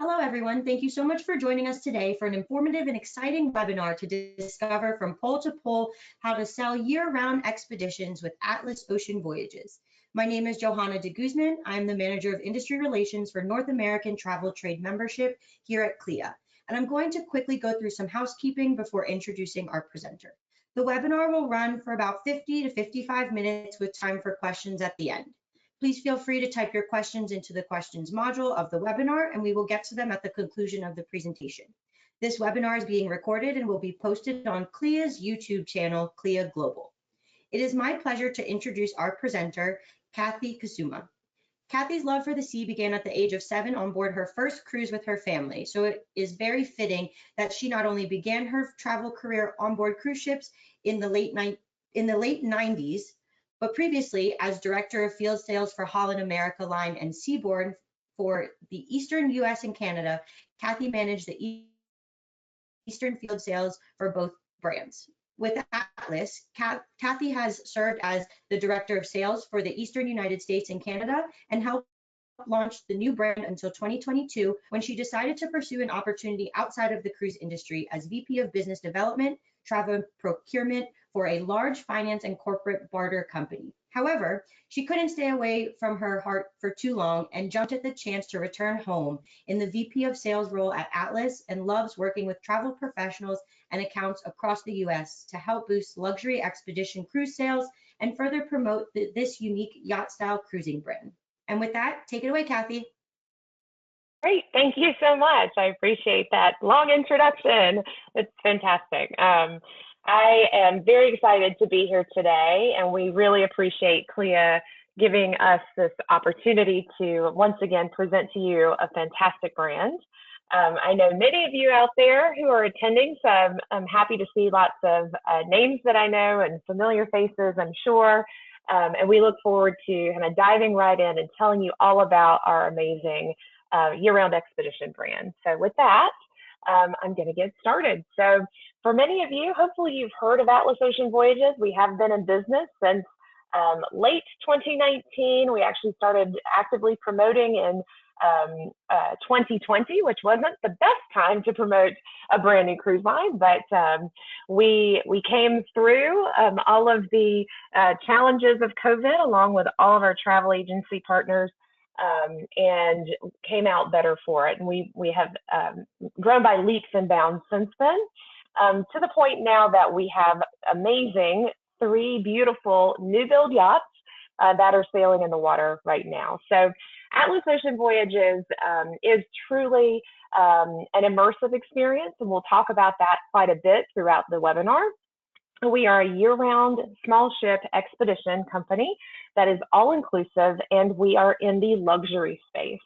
Hello, everyone. Thank you so much for joining us today for an informative and exciting webinar to discover from pole to pole how to sell year-round expeditions with Atlas Ocean Voyages. My name is Johanna de Guzman. I'm the Manager of Industry Relations for North American Travel Trade Membership here at CLIA. And I'm going to quickly go through some housekeeping before introducing our presenter. The webinar will run for about 50 to 55 minutes with time for questions at the end. Please feel free to type your questions into the questions module of the webinar, and we will get to them at the conclusion of the presentation. This webinar is being recorded and will be posted on CLIA's YouTube channel, CLIA Global. It is my pleasure to introduce our presenter, Kathy Kusuma. Kathy's love for the sea began at the age of 7 on board her first cruise with her family, so it is very fitting that she not only began her travel career on board cruise ships in the late 90s, but previously as Director of Field Sales for Holland America Line and Seaboard for the Eastern US and Canada, Kathy managed the Eastern Field Sales for both brands. With Atlas, Kathy has served as the Director of Sales for the Eastern United States and Canada and helped launch the new brand until 2022 when she decided to pursue an opportunity outside of the cruise industry as VP of Business Development, Travel Procurement for a large finance and corporate barter company. However, she couldn't stay away from her heart for too long and jumped at the chance to return home in the VP of Sales role at Atlas and loves working with travel professionals and accounts across the US to help boost luxury expedition cruise sales and further promote this unique yacht-style cruising brand. And with that, take it away, Kathy. Great, thank you so much. I appreciate that long introduction. It's fantastic. I am very excited to be here today, and we really appreciate CLIA giving us this opportunity to once again present to you a fantastic brand. I know many of you out there who are attending, so I'm happy to see lots of names that I know and familiar faces, I'm sure. And we look forward to kind of diving right in and telling you all about our amazing year-round expedition brand. So with that, I'm going to get started. So for many of you, hopefully you've heard of Atlas Ocean Voyages. We have been in business since late 2019. We actually started actively promoting in 2020, which wasn't the best time to promote a brand new cruise line, but we came through all of the challenges of COVID along with all of our travel agency partners and came out better for it. And we have grown by leaps and bounds since then, to the point now that we have amazing 3 beautiful new build yachts that are sailing in the water right now. So Atlas Ocean Voyages is truly an immersive experience, and we'll talk about that quite a bit throughout the webinar. We are a year-round small ship expedition company that is all-inclusive, and we are in the luxury space.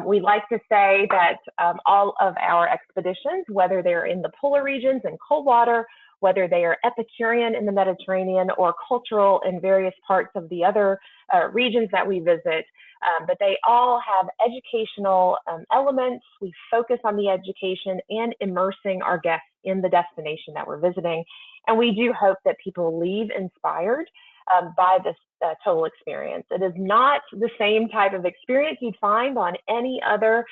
We like to say that all of our expeditions, whether they're in the polar regions and cold water, whether they are Epicurean in the Mediterranean or cultural in various parts of the other regions that we visit, but they all have educational elements. We focus on the education and immersing our guests in the destination that we're visiting. And we do hope that people leave inspired by this total experience. It is not the same type of experience you'd find on any other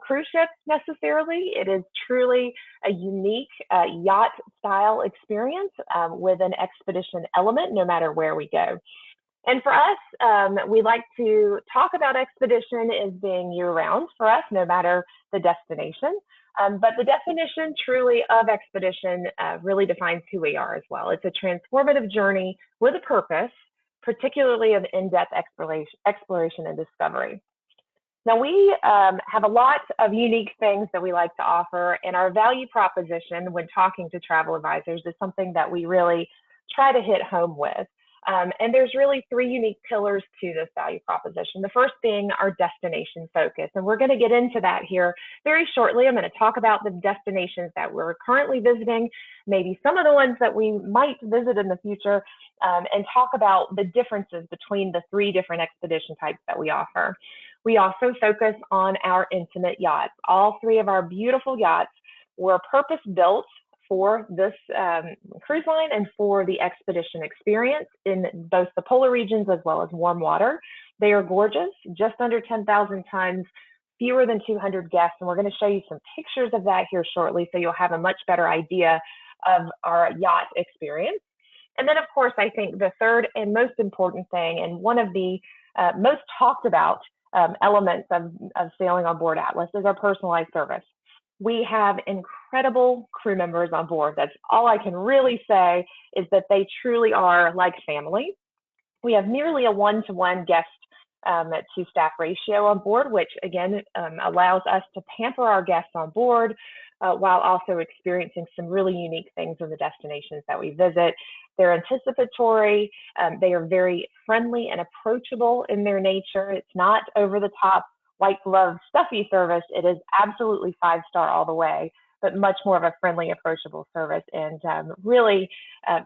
cruise ship necessarily. It is truly a unique yacht style experience with an expedition element no matter where we go. And for us, we like to talk about expedition as being year-round for us, no matter the destination. But the definition truly of expedition really defines who we are as well. It's a transformative journey with a purpose, particularly of in-depth exploration and discovery. Now, we have a lot of unique things that we like to offer, and our value proposition when talking to travel advisors is something that we really try to hit home with. And there's really 3 unique pillars to this value proposition. The first being our destination focus. And we're going to get into that here very shortly. I'm going to talk about the destinations that we're currently visiting, maybe some of the ones that we might visit in the future, and talk about the differences between the 3 different expedition types that we offer. We also focus on our intimate yachts. All 3 of our beautiful yachts were purpose-built for this cruise line and for the expedition experience in both the polar regions as well as warm water. They are gorgeous, just under 10,000 tons, fewer than 200 guests, and we're going to show you some pictures of that here shortly so you'll have a much better idea of our yacht experience. And then, of course, I think the third and most important thing, and one of the most talked about elements of sailing on board Atlas, is our personalized service. We have incredible crew members on board. That's all I can really say, is that they truly are like family. We have nearly a one-to-one guest to staff ratio on board, which again allows us to pamper our guests on board while also experiencing some really unique things in the destinations that we visit. They're anticipatory, they are very friendly and approachable in their nature. It's not over the top, white glove, stuffy service. It is absolutely 5-star all the way, but much more of a friendly, approachable service, and really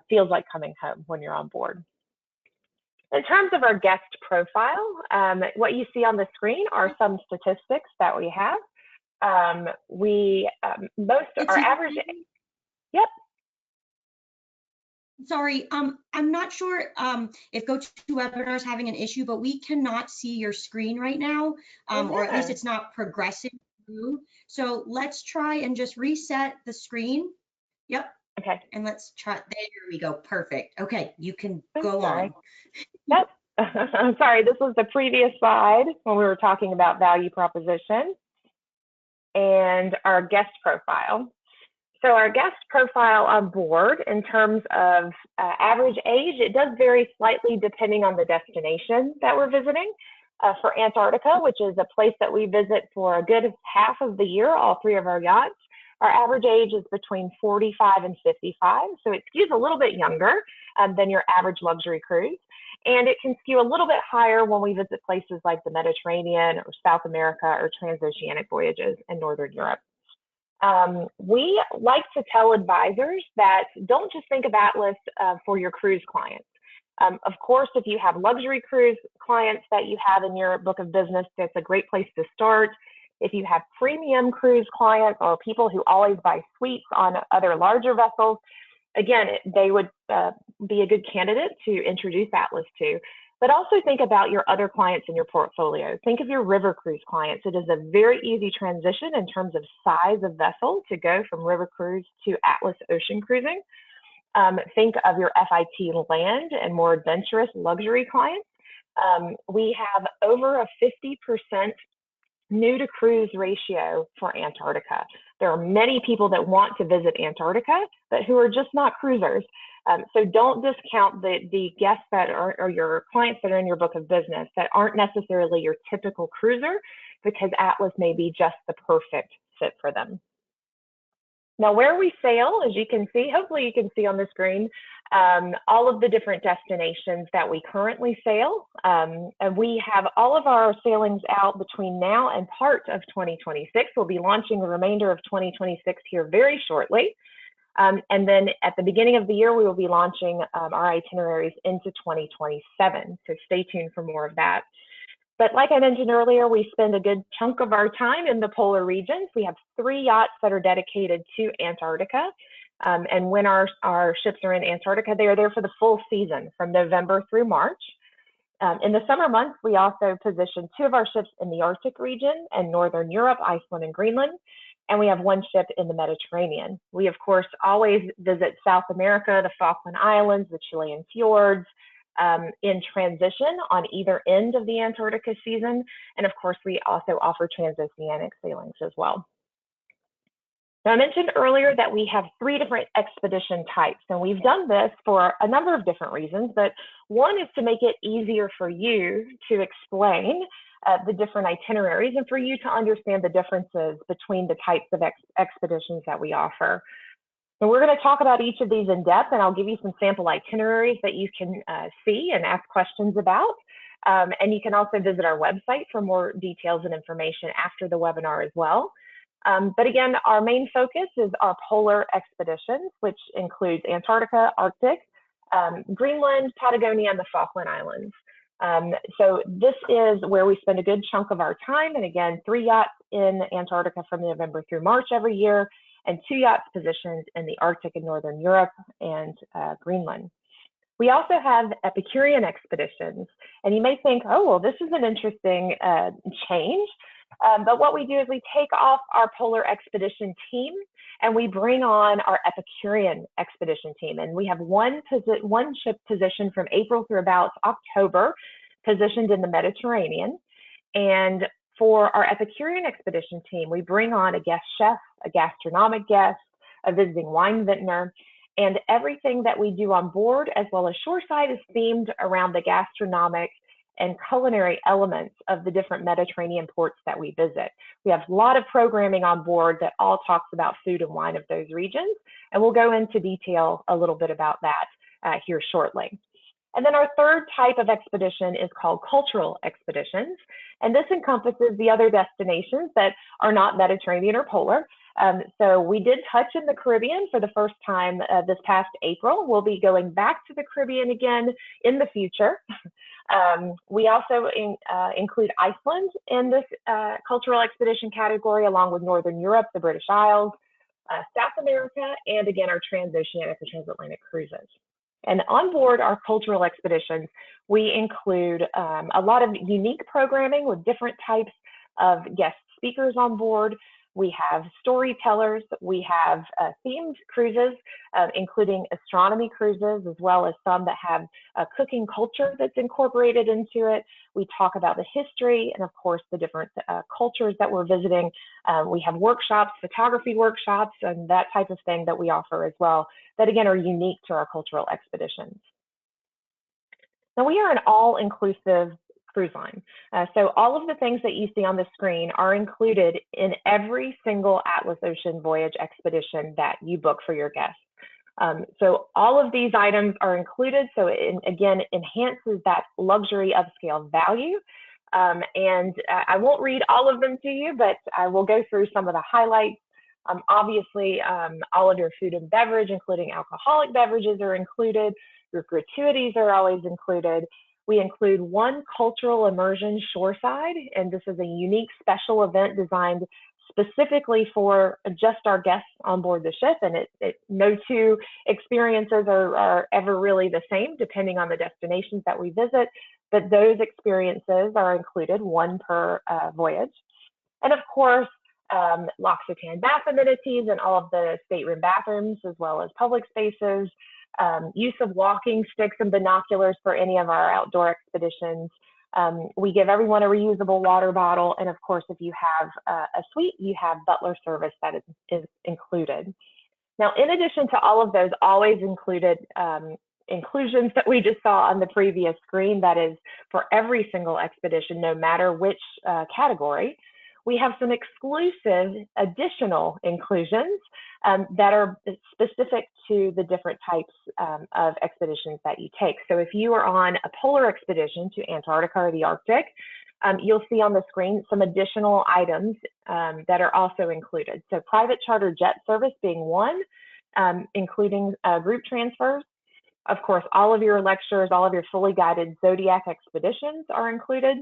feels like coming home when you're on board. In terms of our guest profile, what you see on the screen are some statistics that we have. Our average, yep. Sorry, I'm not sure if GoToWebinar is having an issue, but we cannot see your screen right now, or at least it's not progressing through. So let's try and just reset the screen. Yep. Okay. And let's try, there we go, perfect. Okay, you can go on. Yep. I'm sorry, this was the previous slide when we were talking about value proposition and our guest profile. So our guest profile on board, in terms of average age, it does vary slightly depending on the destination that we're visiting. For Antarctica, which is a place that we visit for a good half of the year, all three of our yachts, our average age is between 45 and 55. So it skews a little bit younger than your average luxury cruise. And it can skew a little bit higher when we visit places like the Mediterranean or South America or transoceanic voyages in Northern Europe. We like to tell advisors that don't just think of Atlas for your cruise clients. Of course, if you have luxury cruise clients that you have in your book of business, that's a great place to start. If you have premium cruise clients or people who always buy suites on other larger vessels, again, they would be a good candidate to introduce Atlas to. But also think about your other clients in your portfolio. Think of your river cruise clients. It is a very easy transition in terms of size of vessel to go from river cruise to Atlas Ocean cruising. Think of your FIT land and more adventurous luxury clients. We have over a 50% new to cruise ratio for Antarctica. There are many people that want to visit Antarctica, but who are just not cruisers. So don't discount the guests that are, or your clients that are in your book of business that aren't necessarily your typical cruiser, because Atlas may be just the perfect fit for them. Now, where we sail, as you can see, hopefully you can see on the screen, all of the different destinations that we currently sail. And we have all of our sailings out between now and part of 2026. We'll be launching the remainder of 2026 here very shortly. And then at the beginning of the year, we will be launching our itineraries into 2027. So stay tuned for more of that. But like I mentioned earlier, we spend a good chunk of our time in the polar regions. We have 3 yachts that are dedicated to Antarctica. And when our ships are in Antarctica, they are there for the full season from November through March. In the summer months, we also position 2 of our ships in the Arctic region and Northern Europe, Iceland and Greenland. And we have 1 ship in the Mediterranean. We, of course, always visit South America, the Falkland Islands, the Chilean fjords, in transition on either end of the Antarctica season. And of course, we also offer transoceanic sailings as well. Now, I mentioned earlier that we have 3 different expedition types, and we've done this for a number of different reasons, but one is to make it easier for you to explain the different itineraries and for you to understand the differences between the types of expeditions that we offer. And we're going to talk about each of these in depth, and I'll give you some sample itineraries that you can see and ask questions about. And you can also visit our website for more details and information after the webinar as well. But again, our main focus is our polar expeditions, which includes Antarctica, Arctic, Greenland, Patagonia, and the Falkland Islands. So this is where we spend a good chunk of our time. And again, 3 yachts in Antarctica from November through March every year, and 2 yachts positioned in the Arctic and Northern Europe and Greenland. We also have Epicurean expeditions, and you may think, oh, well, this is an interesting change. But what we do is we take off our polar expedition team and we bring on our Epicurean expedition team. And we have one ship positioned from April through about October, positioned in the Mediterranean. And for our Epicurean expedition team, we bring on a guest chef, a gastronomic guest, a visiting wine vintner, and everything that we do on board as well as shoreside is themed around the gastronomic and culinary elements of the different Mediterranean ports that we visit. We have a lot of programming on board that all talks about food and wine of those regions, and we'll go into detail a little bit about that here shortly. And then our third type of expedition is called cultural expeditions, and this encompasses the other destinations that are not Mediterranean or polar. So we did touch in the Caribbean for the first time this past April. We'll be going back to the Caribbean again in the future. We also include Iceland in this cultural expedition category, along with Northern Europe, the British Isles, South America, and again, our transoceanic or transatlantic cruises. And on board our cultural expeditions, we include a lot of unique programming with different types of guest speakers on board. We have storytellers, we have themed cruises, including astronomy cruises, as well as some that have a cooking culture that's incorporated into it. We talk about the history and, of course, the different cultures that we're visiting. We have workshops, photography workshops, and that type of thing that we offer as well, that again are unique to our cultural expeditions. Now, we are an all-inclusive cruise line. So all of the things that you see on the screen are included in every single Atlas Ocean Voyage expedition that you book for your guests. So all of these items are included. So it, again, enhances that luxury upscale value. And I won't read all of them to you, but I will go through some of the highlights. Obviously, all of your food and beverage, including alcoholic beverages, are included. Your gratuities are always included. We include one cultural immersion shoreside, and this is a unique special event designed specifically for just our guests on board the ship, and no two experiences are ever really the same depending on the destinations that we visit, but those experiences are included, one per voyage. And of course, L'Occitane bath amenities and all of the stateroom bathrooms, as well as public spaces, use of walking sticks and binoculars for any of our outdoor expeditions. We give everyone a reusable water bottle. And of course, if you have a suite, you have butler service that is included. Now, in addition to all of those always included inclusions that we just saw on the previous screen, that is for every single expedition, no matter which category, we have some exclusive additional inclusions that are specific to the different types of expeditions that you take. So if you are on a polar expedition to Antarctica or the Arctic, you'll see on the screen some additional items that are also included. So private charter jet service being one, including group transfers. Of course, all of your lectures, all of your fully guided Zodiac expeditions are included.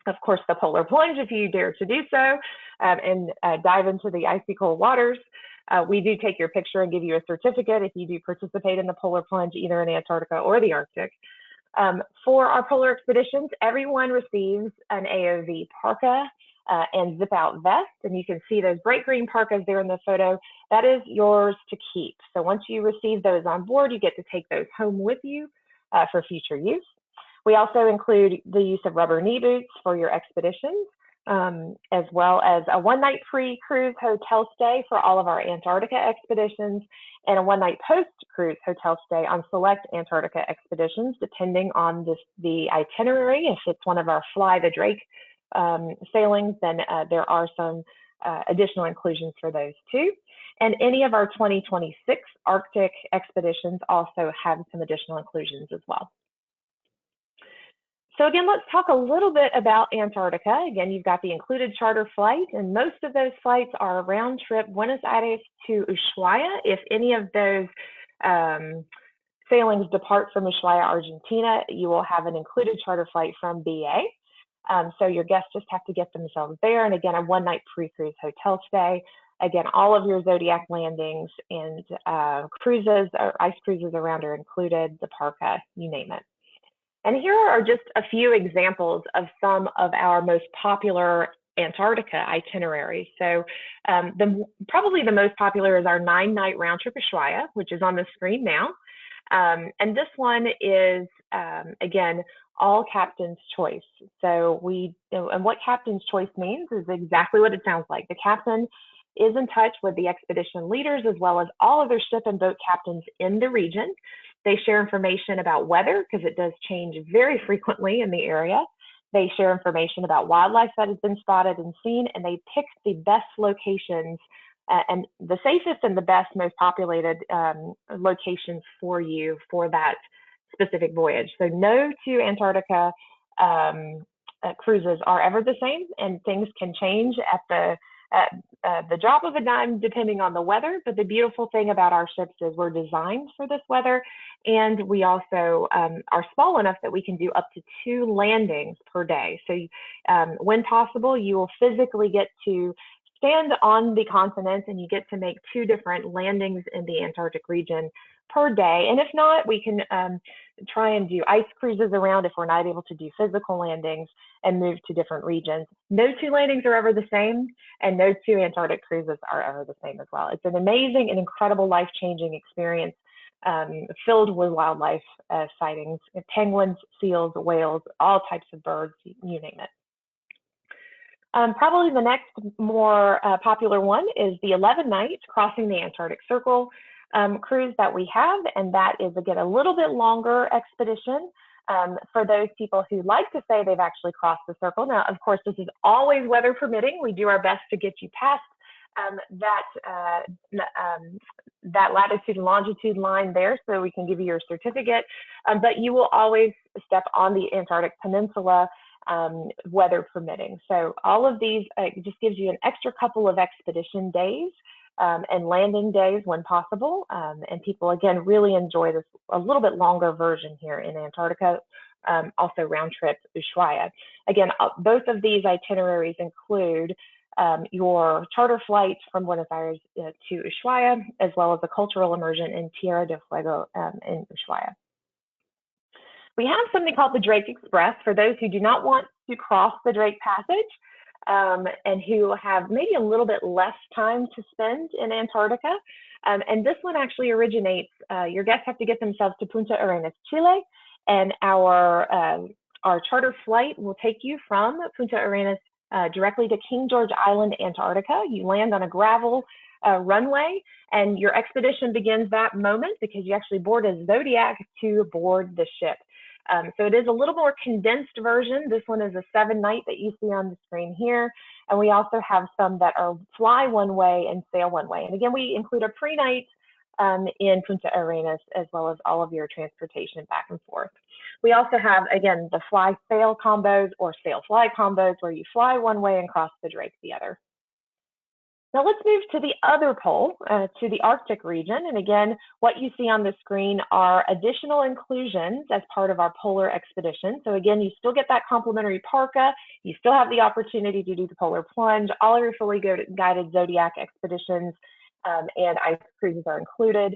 Of course, the polar plunge, if you dare to do so, and dive into the icy cold waters. We do take your picture and give you a certificate if you do participate in the polar plunge, either in Antarctica or the Arctic. For our polar expeditions, everyone receives an AOV parka and zip out vest, and you can see those bright green parkas there in the photo. That is yours to keep. So once you receive those on board, you get to take those home with you for future use. We also include the use of rubber knee boots for your expeditions, as well as a one-night pre-cruise hotel stay for all of our Antarctica expeditions, and a one-night post-cruise hotel stay on select Antarctica expeditions, depending on the itinerary. If it's one of our Fly the Drake sailings, then there are some additional inclusions for those too. And any of our 2026 Arctic expeditions also have some additional inclusions as well. So again, let's talk a little bit about Antarctica. Again, you've got the included charter flight, and most of those flights are round trip Buenos Aires to Ushuaia. If any of those sailings depart from Ushuaia, Argentina, you will have an included charter flight from BA. So your guests just have to get themselves there. And again, a one-night pre-cruise hotel stay. Again, all of your Zodiac landings and cruises or ice cruises around are included, the parka, you name it. And here are just a few examples of some of our most popular Antarctica itinerary. So probably the most popular is our 9-night round trip Ushuaia, which is on the screen now. And this one is, again, all captain's choice. So and what captain's choice means is exactly what it sounds like. The captain is in touch with the expedition leaders as well as all other ship and boat captains in the region. They share information about weather because it does change very frequently in the area. They share information about wildlife that has been spotted and seen, and they pick the best locations and the safest and the best, most populated locations for you for that specific voyage. So no two Antarctica cruises are ever the same, and things can change at the drop of a dime depending on the weather. But the beautiful thing about our ships is we're designed for this weather, and we also are small enough that we can do up to 2 landings per day. So when possible, you will physically get to stand on the continent and you get to make 2 different landings in the Antarctic region per day. And if not, we can try and do ice cruises around if we're not able to do physical landings and move to different regions. No 2 landings are ever the same, and no 2 Antarctic cruises are ever the same as well. It's an amazing and incredible life-changing experience filled with wildlife sightings, penguins, seals, whales, all types of birds, you name it. Probably the next more popular one is the 11-night Crossing the Antarctic Circle cruise that we have, and that is, again, a little bit longer expedition for those people who like to say they've actually crossed the circle. Now, of course, this is always weather permitting. We do our best to get you past that latitude and longitude line there so we can give you your certificate, but you will always step on the Antarctic Peninsula, weather permitting. So all of these just gives you an extra couple of expedition days and landing days when possible. And people, again, really enjoy this a little bit longer version here in Antarctica, also round trip Ushuaia. Again, both of these itineraries include your charter flight from Buenos Aires to Ushuaia, as well as a cultural immersion in Tierra del Fuego in Ushuaia. We have something called the Drake Express for those who do not want to cross the Drake Passage and who have maybe a little bit less time to spend in Antarctica. And this one actually originates, your guests have to get themselves to Punta Arenas, Chile, and our charter flight will take you from Punta Arenas directly to King George Island, Antarctica. You land on a gravel runway, and your expedition begins that moment because you actually board a Zodiac to board the ship. So it is a little more condensed version. This one is a 7-night that you see on the screen here. And we also have some that are fly one way and sail one way. And again, we include a pre-night in Punta Arenas, as well as all of your transportation back and forth. We also have, again, the fly-sail combos or sail-fly combos where you fly one way and cross the Drake the other. Now let's move to the other pole, to the Arctic region. And again, what you see on the screen are additional inclusions as part of our polar expedition. So again, you still get that complimentary parka. You still have the opportunity to do the polar plunge. All of your fully guided Zodiac expeditions and ice cruises are included.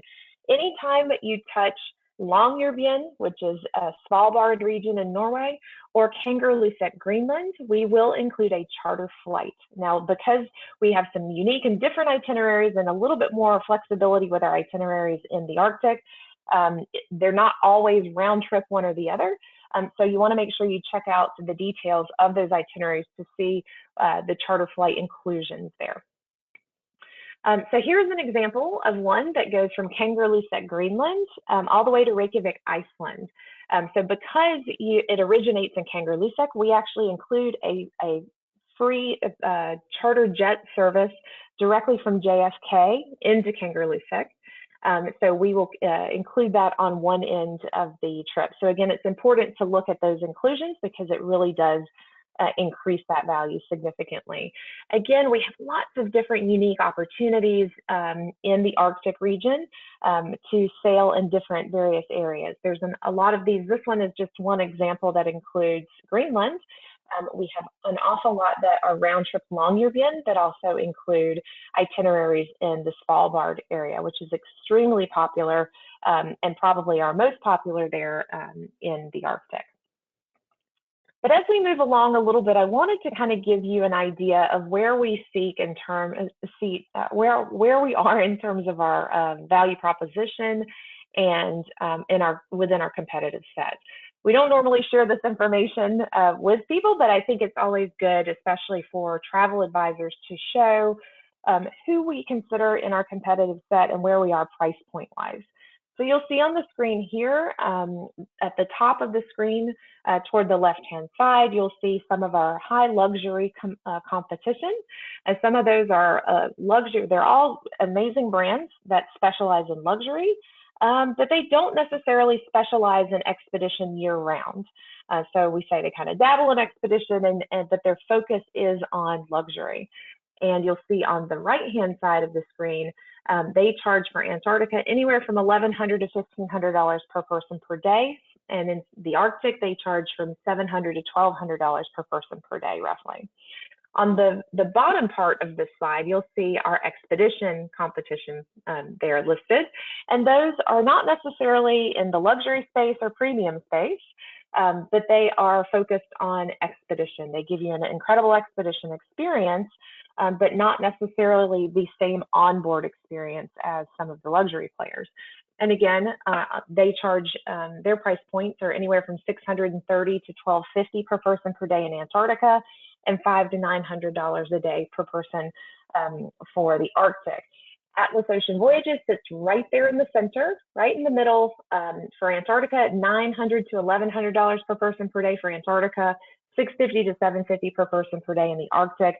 Anytime that you touch Longyearbyen, which is a Svalbard region in Norway, or Kangerlussuaq, Greenland, we will include a charter flight. Now, because we have some unique and different itineraries and a little bit more flexibility with our itineraries in the Arctic, they're not always round trip one or the other. So you want to make sure you check out the details of those itineraries to see the charter flight inclusions there. So here's an example of one that goes from Kangerlussuaq, Greenland, all the way to Reykjavik, Iceland. So because it originates in Kangerlussuaq, we actually include a free charter jet service directly from JFK into Kangerlussuaq. So we will include that on one end of the trip. So again, it's important to look at those inclusions because it really does increase that value significantly. Again, we have lots of different unique opportunities in the Arctic region to sail in different various areas. There's a lot of these. This one is just one example that includes Greenland. We have an awful lot that are round trip Longyearbyen that also include itineraries in the Svalbard area, which is extremely popular and probably our most popular there in the Arctic. But as we move along a little bit, I wanted to kind of give you an idea of where we seek in where we are in terms of our value proposition and within our competitive set. We don't normally share this information with people, but I think it's always good, especially for travel advisors, to show who we consider in our competitive set and where we are price point wise. So you'll see on the screen here, at the top of the screen, toward the left-hand side, you'll see some of our high luxury competition. And some of those are luxury. They're all amazing brands that specialize in luxury, but they don't necessarily specialize in expedition year-round. So we say they kind of dabble in expedition, but their focus is on luxury. And you'll see on the right-hand side of the screen, they charge for Antarctica anywhere from $1,100 to $1,500 per person per day. And in the Arctic, they charge from $700 to $1,200 per person per day, roughly. On the bottom part of this slide, you'll see our expedition competition there listed. And those are not necessarily in the luxury space or premium space, but they are focused on expedition. They give you an incredible expedition experience, but not necessarily the same onboard experience as some of the luxury players. And again, they charge, their price points are anywhere from $630 to $1,250 per person per day in Antarctica, and $500 to $900 a day per person for the Arctic. Atlas Ocean Voyages sits right there in the center, right in the middle for Antarctica at $900 to $1,100 per person per day for Antarctica, $650 to $750 per person per day in the Arctic.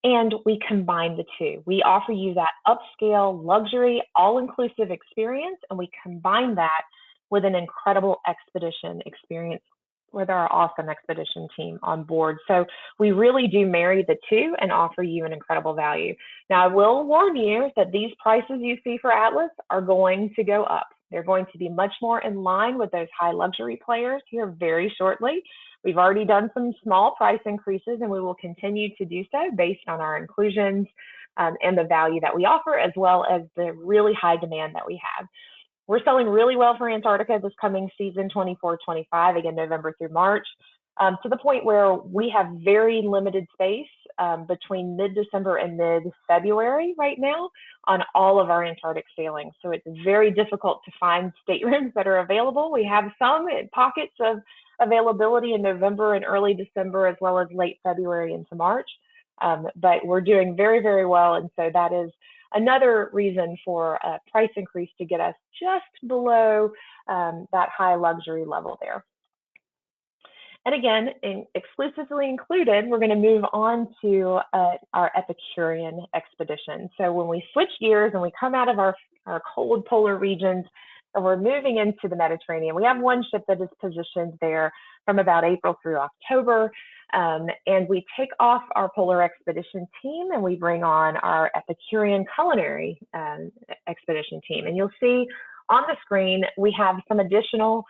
And we combine the two. We offer you that upscale, luxury, all-inclusive experience, and we combine that with an incredible expedition experience with our awesome expedition team on board. So we really do marry the two and offer you an incredible value. Now, I will warn you that these prices you see for Atlas are going to go up. They're going to be much more in line with those high luxury players here very shortly. We've already done some small price increases, and we will continue to do so based on our inclusions and the value that we offer, as well as the really high demand that we have. We're selling really well for Antarctica this coming season 24-25, again, November through March, to the point where we have very limited space between mid-December and mid-February right now on all of our Antarctic sailings. So it's very difficult to find staterooms that are available. We have some pockets of availability in November and early December, as well as late February into March. But we're doing very, very well. And so that is another reason for a price increase to get us just below that high luxury level there. And again, exclusively included, we're going to move on to our Epicurean expedition. So when we switch gears and we come out of our cold polar regions, and we're moving into the Mediterranean, we have one ship that is positioned there from about April through October. And we take off our polar expedition team and we bring on our Epicurean culinary expedition team. And you'll see on the screen, we have some additional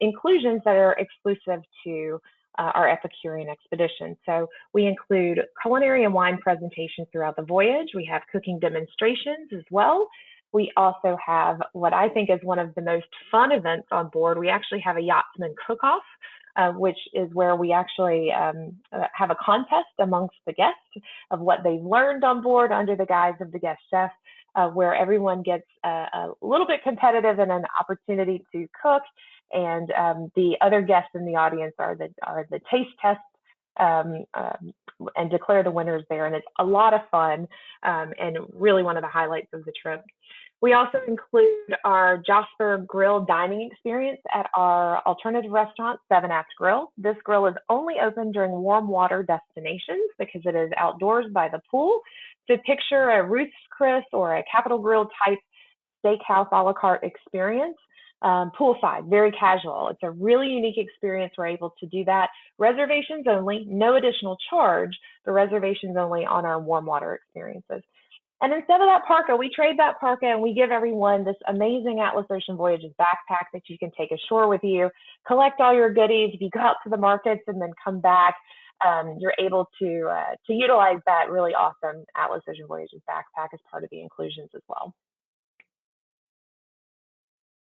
inclusions that are exclusive to our Epicurean expedition. So we include culinary and wine presentations throughout the voyage. We have cooking demonstrations as well. We also have what I think is one of the most fun events on board. We actually have a yachtsman cook-off, which is where we actually have a contest amongst the guests of what they've learned on board under the guise of the guest chef, where everyone gets a little bit competitive and an opportunity to cook. And the other guests in the audience are the taste test and declare the winners there. And it's a lot of fun and really one of the highlights of the trip. We also include our Jasper Grill dining experience at our alternative restaurant, 7 Act Grill. This grill is only open during warm water destinations because it is outdoors by the pool. So picture a Ruth's Chris or a Capital Grill type steakhouse a la carte experience. Poolside, very casual. It's a really unique experience. We're able to do that. Reservations only, no additional charge, but reservations only on our warm water experiences. And instead of that parka, we trade that parka and we give everyone this amazing Atlas Ocean Voyages backpack that you can take ashore with you, collect all your goodies. If you go out to the markets and then come back, you're able to utilize that really awesome Atlas Ocean Voyages backpack as part of the inclusions as well.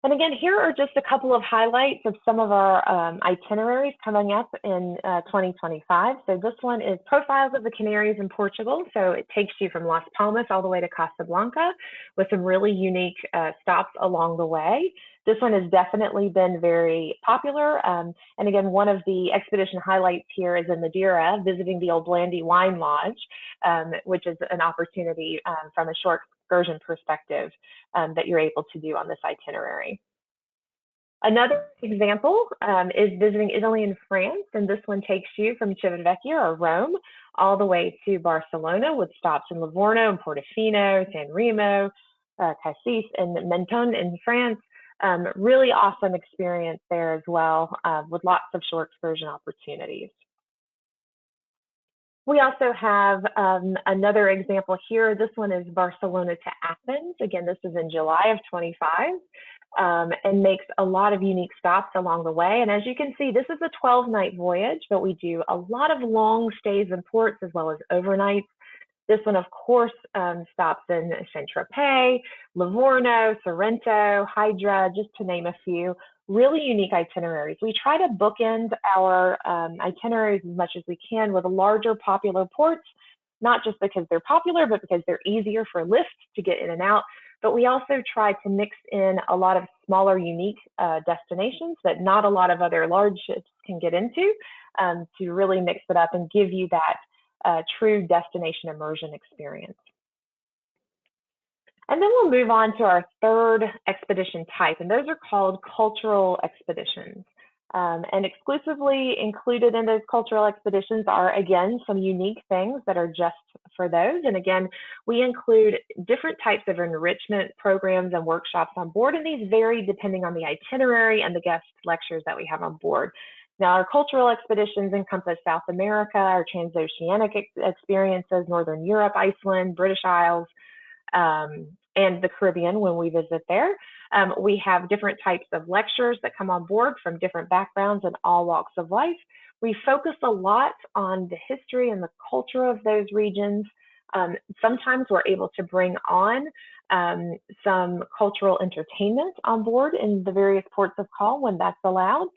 And again, here are just a couple of highlights of some of our itineraries coming up in 2025. So this one is Profiles of the Canaries in Portugal. So it takes you from Las Palmas all the way to Casablanca with some really unique stops along the way. This one has definitely been very popular. And again, one of the expedition highlights here is in Madeira, visiting the Old Blandy Wine Lodge, which is an opportunity from a short excursion perspective that you're able to do on this itinerary. Another example is visiting Italy and France, and this one takes you from Civitavecchia or Rome all the way to Barcelona with stops in Livorno and Portofino, San Remo, Cassis, and Menton in France. Really awesome experience there as well, with lots of short excursion opportunities. We also have another example here. This one is Barcelona to Athens. Again, this is in July of 25 and makes a lot of unique stops along the way. And as you can see, this is a 12-night voyage, but we do a lot of long stays in ports as well as overnights. This one, of course, stops in Saint-Tropez, Livorno, Sorrento, Hydra, just to name a few. Really unique itineraries. We try to bookend our itineraries as much as we can with larger popular ports, not just because they're popular, but because they're easier for lifts to get in and out. But we also try to mix in a lot of smaller, unique destinations that not a lot of other large ships can get into, to really mix it up and give you that true destination immersion experience. And then we'll move on to our third expedition type, and those are called cultural expeditions. And exclusively included in those cultural expeditions are, again, some unique things that are just for those. And again, we include different types of enrichment programs and workshops on board, and these vary depending on the itinerary and the guest lectures that we have on board. Now, our cultural expeditions encompass South America, our transoceanic experiences, Northern Europe, Iceland, British Isles, and the Caribbean when we visit there. We have different types of lectures that come on board from different backgrounds and all walks of life. We focus a lot on the history and the culture of those regions. Sometimes we're able to bring on some cultural entertainment on board in the various ports of call when that's allowed.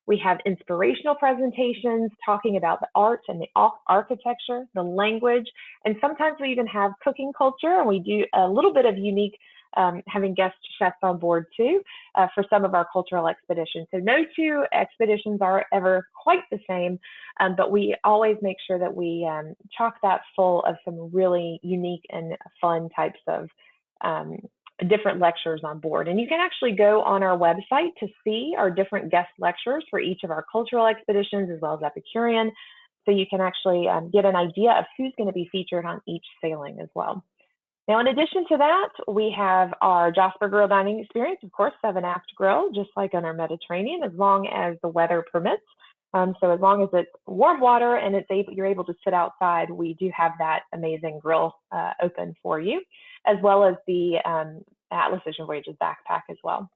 We have inspirational presentations talking about the art and the architecture, the language, and sometimes we even have cooking culture, and we do a little bit of unique having guest chefs on board too for some of our cultural expeditions. So no two expeditions are ever quite the same, but we always make sure that we chock that full of some really unique and fun types of different lectures on board. And you can actually go on our website to see our different guest lectures for each of our cultural expeditions as well as Epicurean. So you can actually get an idea of who's going to be featured on each sailing as well. Now, in addition to that, we have our Jasper Grill dining experience, of course, 7-aft grill, just like on our Mediterranean, as long as the weather permits. So as long as it's warm water and you're able to sit outside, we do have that amazing grill open for you, as well as the Atlas Ocean Voyages backpack as well.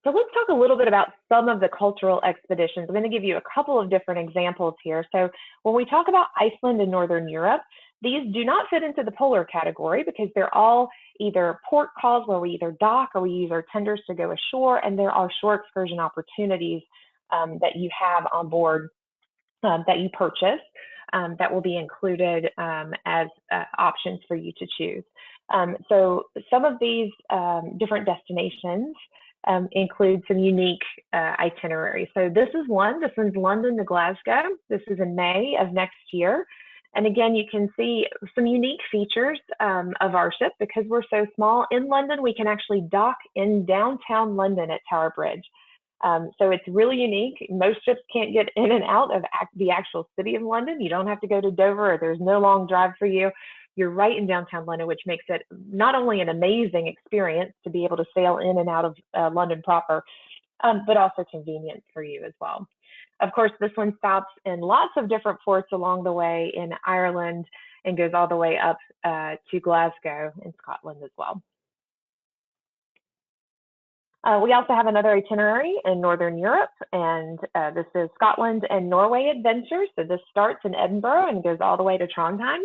So let's talk a little bit about some of the cultural expeditions. I'm going to give you a couple of different examples here. So when we talk about Iceland and Northern Europe, these do not fit into the polar category because they're all either port calls where we either dock or we use our tenders to go ashore, and there are shore excursion opportunities that you have on board that you purchase that will be included as options for you to choose. So some of these different destinations include some unique itineraries. So this is one. This one's London to Glasgow. This is in May of next year. And again, you can see some unique features of our ship because we're so small. In London, we can actually dock in downtown London at Tower Bridge. So it's really unique. Most ships can't get in and out of the actual city of London. You don't have to go to Dover, or there's no long drive for you. You're right in downtown London, which makes it not only an amazing experience to be able to sail in and out of London proper, but also convenient for you as well. Of course, this one stops in lots of different ports along the way in Ireland and goes all the way up to Glasgow in Scotland as well. We also have another itinerary in Northern Europe, and this is Scotland and Norway adventures. So this starts in Edinburgh and goes all the way to Trondheim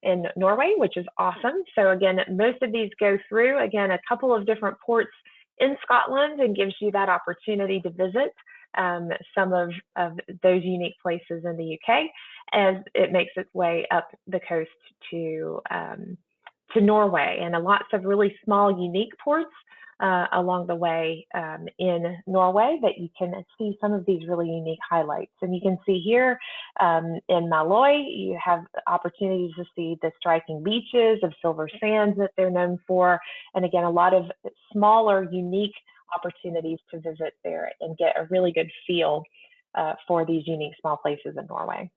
in Norway, which is awesome. So again, most of these go through, again, a couple of different ports in Scotland and gives you that opportunity to visit some of those unique places in the UK as it makes its way up the coast to Norway, and lots of really small, unique ports along the way in Norway that you can see some of these really unique highlights. And you can see here in Malloy, you have opportunities to see the striking beaches of silver sands that they're known for. And again, a lot of smaller, unique opportunities to visit there and get a really good feel for these unique small places in Norway.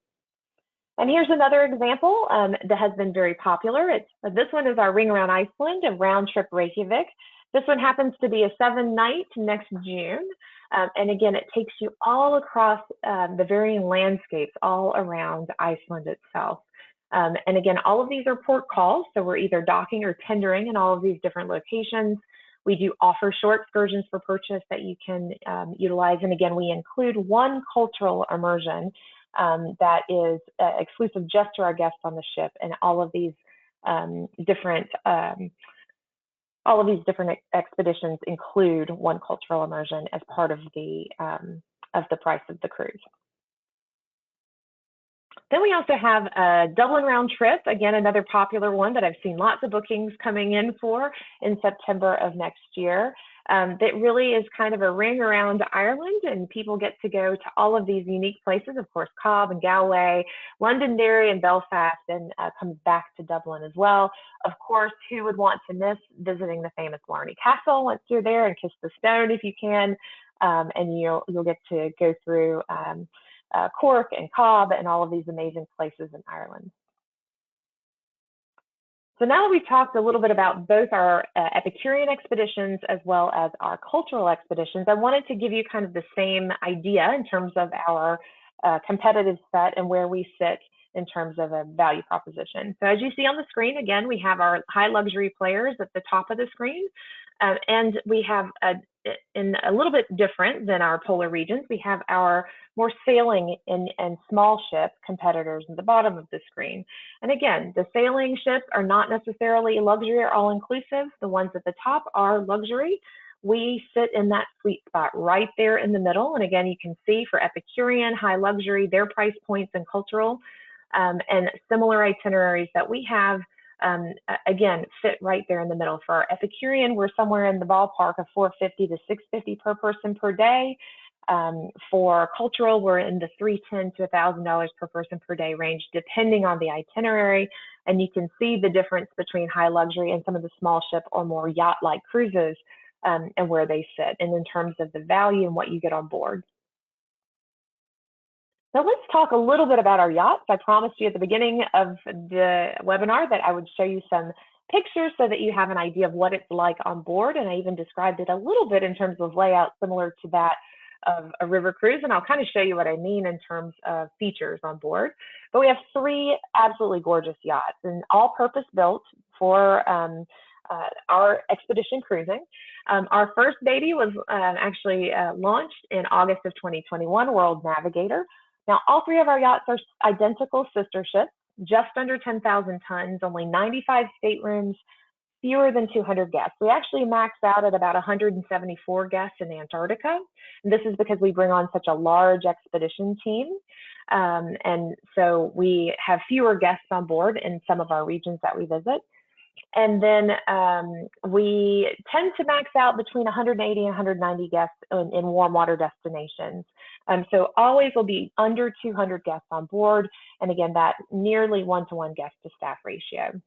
And here's another example that has been very popular. This one is our Ring Around Iceland, a round trip Reykjavik. This one happens to be a 7-night next June. And again, it takes you all across the varying landscapes all around Iceland itself. And again, all of these are port calls. So we're either docking or tendering in all of these different locations. We do offer short excursions for purchase that you can utilize. And again, we include one cultural immersion that is exclusive just to our guests on the ship, and all of these different expeditions include one cultural immersion as part of the price of the cruise. Then we also have a Dublin round trip, again, another popular one that I've seen lots of bookings coming in for in September of next year. That really is kind of a ring around Ireland, and people get to go to all of these unique places, of course, Cobb and Galway, Londonderry and Belfast, and comes back to Dublin as well. Of course, who would want to miss visiting the famous Blarney Castle once you're there, and Kiss the Stone if you can, and you'll get to go through Cork and Cobb and all of these amazing places in Ireland. So now that we've talked a little bit about both our Epicurean expeditions as well as our cultural expeditions, I wanted to give you kind of the same idea in terms of our competitive set and where we sit in terms of a value proposition. So as you see on the screen, again, we have our high luxury players at the top of the screen, and we have in a little bit different than our polar regions, we have our more sailing and small ship competitors at the bottom of the screen. And again, the sailing ships are not necessarily luxury or all-inclusive. The ones at the top are luxury. We sit in that sweet spot right there in the middle. And again, you can see for Epicurean, high luxury, their price points and cultural and similar itineraries that we have, again, fit right there in the middle. For our Epicurean, we're somewhere in the ballpark of $450 to $650 per person per day. For cultural, we're in the $310 to $1,000 per person per day range, depending on the itinerary. And you can see the difference between high luxury and some of the small ship or more yacht-like cruises and where they sit, and in terms of the value and what you get on board. So let's talk a little bit about our yachts. I promised you at the beginning of the webinar that I would show you some pictures so that you have an idea of what it's like on board. And I even described it a little bit in terms of layout similar to that of a river cruise. And I'll kind of show you what I mean in terms of features on board. But we have 3 absolutely gorgeous yachts, and all purpose built for our expedition cruising. Our first baby was actually launched in August of 2021, World Navigator. Now, all 3 of our yachts are identical sister ships, just under 10,000 tons, only 95 staterooms, fewer than 200 guests. We actually maxed out at about 174 guests in Antarctica. And this is because we bring on such a large expedition team. And so we have fewer guests on board in some of our regions that we visit. And then we tend to max out between 180 and 190 guests in warm water destinations. So always will be under 200 guests on board. And again, that nearly 1-to-1 guest to staff ratio.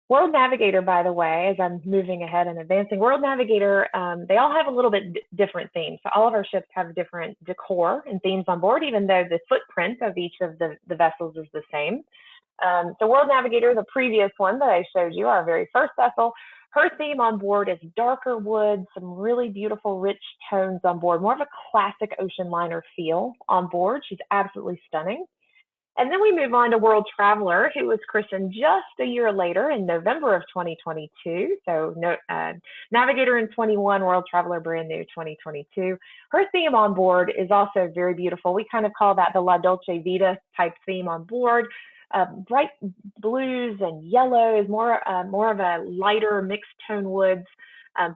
World Navigator, by the way, as I'm moving ahead and advancing, World Navigator, they all have a little bit different themes. So all of our ships have different decor and themes on board, even though the footprint of each of the vessels is the same. So World Navigator, the previous one that I showed you, our very first vessel, her theme on board is darker wood, some really beautiful, rich tones on board, more of a classic ocean liner feel on board. She's absolutely stunning. And then we move on to World Traveler, who was christened just a year later in November of 2022. So Navigator in 21, World Traveler brand new 2022. Her theme on board is also very beautiful. We kind of call that the La Dolce Vita type theme on board. Bright blues and yellows, more of a lighter mixed tone woods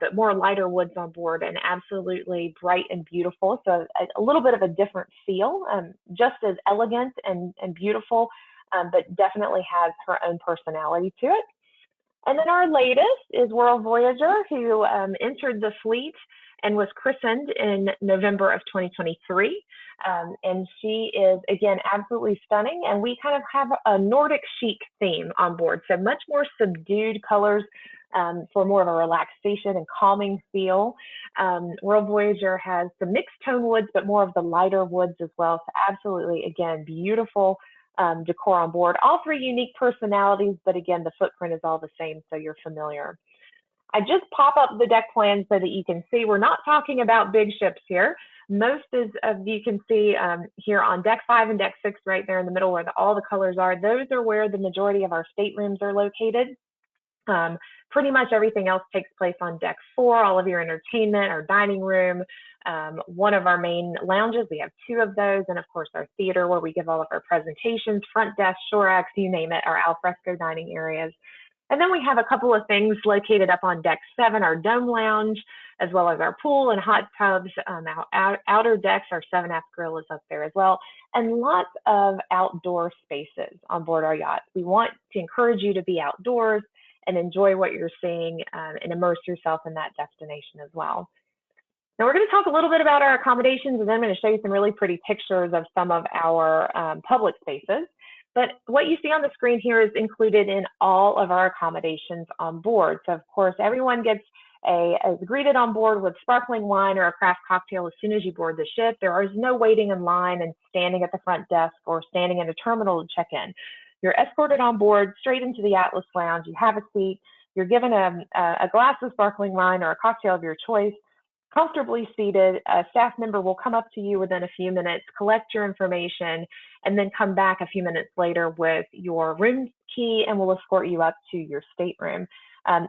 but more lighter woods on board and absolutely bright and beautiful. So a little bit of a different feel, just as elegant and beautiful, but definitely has her own personality to it. And then our latest is World Voyager, who entered the fleet and was christened in November of 2023. And she is, again, absolutely stunning. And we kind of have a Nordic chic theme on board. So much more subdued colors for more of a relaxation and calming feel. World Voyager has the mixed tone woods, but more of the lighter woods as well. So absolutely, again, beautiful decor on board. All three unique personalities, but again, the footprint is all the same, so you're familiar. I just pop up the deck plan so that you can see we're not talking about big ships here. Most of you can see here on deck 5 and deck 6 right there in the middle where all the colors are. Those are where the majority of our staterooms are located. Pretty much everything else takes place on deck 4, all of your entertainment, our dining room, one of our main lounges, we have 2 of those, and of course our theater where we give all of our presentations, front desk, shore acts, you name it, our alfresco dining areas. And then we have a couple of things located up on deck 7, our dome lounge, as well as our pool and hot tubs. Our outer decks, our 7F grill is up there as well, and lots of outdoor spaces on board our yacht. We want to encourage you to be outdoors and enjoy what you're seeing and immerse yourself in that destination as well. Now we're going to talk a little bit about our accommodations, and then I'm going to show you some really pretty pictures of some of our public spaces. But what you see on the screen here is included in all of our accommodations on board. So of course, everyone is greeted on board with sparkling wine or a craft cocktail as soon as you board the ship. There is no waiting in line and standing at the front desk or standing in a terminal to check in. You're escorted on board straight into the Atlas Lounge. You have a seat. You're given a glass of sparkling wine or a cocktail of your choice, comfortably seated. A staff member will come up to you within a few minutes, collect your information, and then come back a few minutes later with your room key and will escort you up to your stateroom.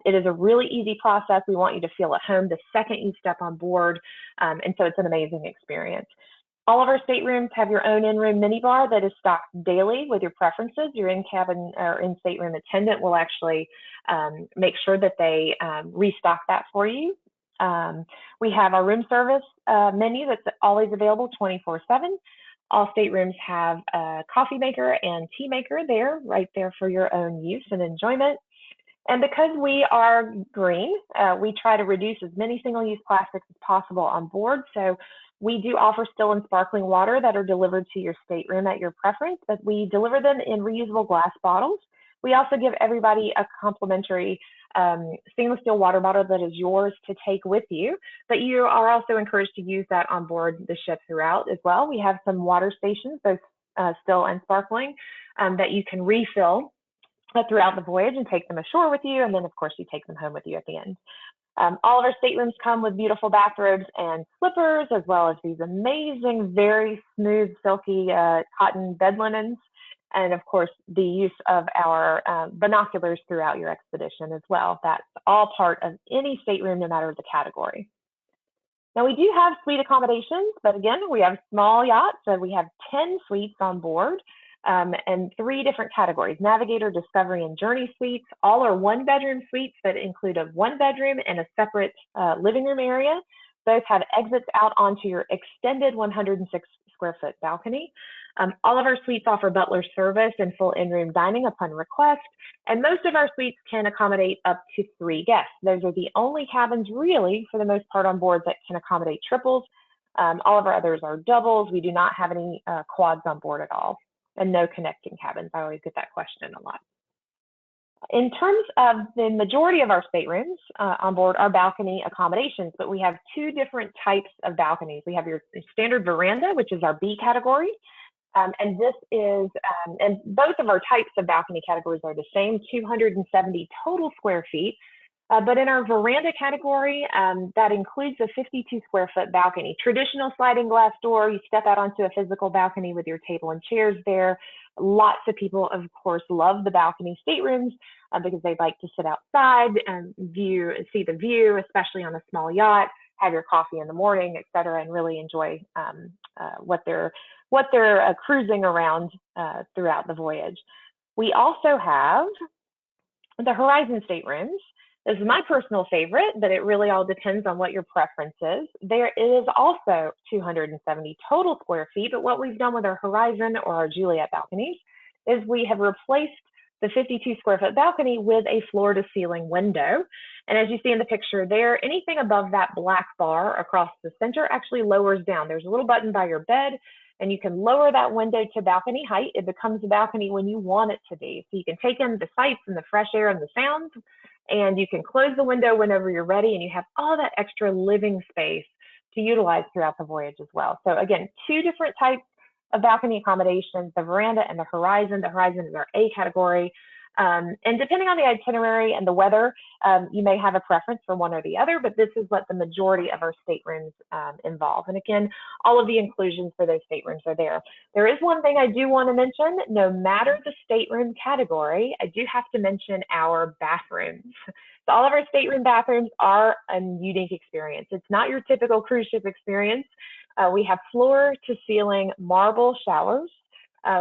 It is a really easy process. We want you to feel at home the second you step on board, and so it's an amazing experience. All of our staterooms have your own in-room minibar that is stocked daily with your preferences. Your in-cabin or in-stateroom attendant will actually make sure that they restock that for you. We have our room service menu that's always available 24/7. All staterooms have a coffee maker and tea maker there, right there for your own use and enjoyment. And because we are green, we try to reduce as many single-use plastics as possible on board. So we do offer still and sparkling water that are delivered to your stateroom at your preference, but we deliver them in reusable glass bottles. We also give everybody a complimentary stainless steel water bottle that is yours to take with you, but you are also encouraged to use that on board the ship throughout as well. We have some water stations, both still and sparkling, that you can refill throughout the voyage and take them ashore with you, and then of course you take them home with you at the end. All of our staterooms come with beautiful bathrobes and slippers, as well as these amazing, very smooth, silky cotton bed linens. And of course, the use of our binoculars throughout your expedition as well. That's all part of any stateroom, no matter the category. Now we do have suite accommodations, but again, we have small yachts. So we have 10 suites on board and 3 different categories: Navigator, Discovery, and Journey suites. All are 1-bedroom suites that include a 1-bedroom and a separate living room area. Both have exits out onto your extended 106-square-foot balcony. All of our suites offer butler service and full in-room dining upon request, and most of our suites can accommodate up to 3 guests. Those are the only cabins, really, for the most part on board that can accommodate triples. All of our others are doubles. We do not have any quads on board at all, and no connecting cabins. I always get that question a lot. In terms of the majority of our staterooms on board are balcony accommodations, but we have 2 different types of balconies. We have your standard veranda, which is our B category. And this is, and both of our types of balcony categories are the same, 270 total square feet. But in our veranda category, that includes a 52-square-foot balcony. Traditional sliding glass door, you step out onto a physical balcony with your table and chairs there. Lots of people, of course, love the balcony staterooms because they like to sit outside and see the view, especially on a small yacht, have your coffee in the morning, et cetera, and really enjoy what they're cruising around throughout the voyage. We also have the Horizon staterooms. This is my personal favorite, but it really all depends on what your preference is. There is also 270 total square feet, but what we've done with our Horizon or our Juliet balconies is we have replaced the 52 square foot balcony with a floor to ceiling window. And as you see in the picture there, anything above that black bar across the center actually lowers down. There's a little button by your bed, and you can lower that window to balcony height. It becomes a balcony when you want it to be. So you can take in the sights and the fresh air and the sounds, and you can close the window whenever you're ready, and you have all that extra living space to utilize throughout the voyage as well. So again, two different types of balcony accommodations, the veranda and the Horizon. The Horizon is our A category. And depending on the itinerary and the weather, you may have a preference for one or the other, but this is what the majority of our staterooms involve. And again, all of the inclusions for those staterooms are there. There is one thing I do want to mention. No matter the stateroom category, I do have to mention our bathrooms. So all of our stateroom bathrooms are a unique experience. It's not your typical cruise ship experience. We have floor to ceiling marble showers.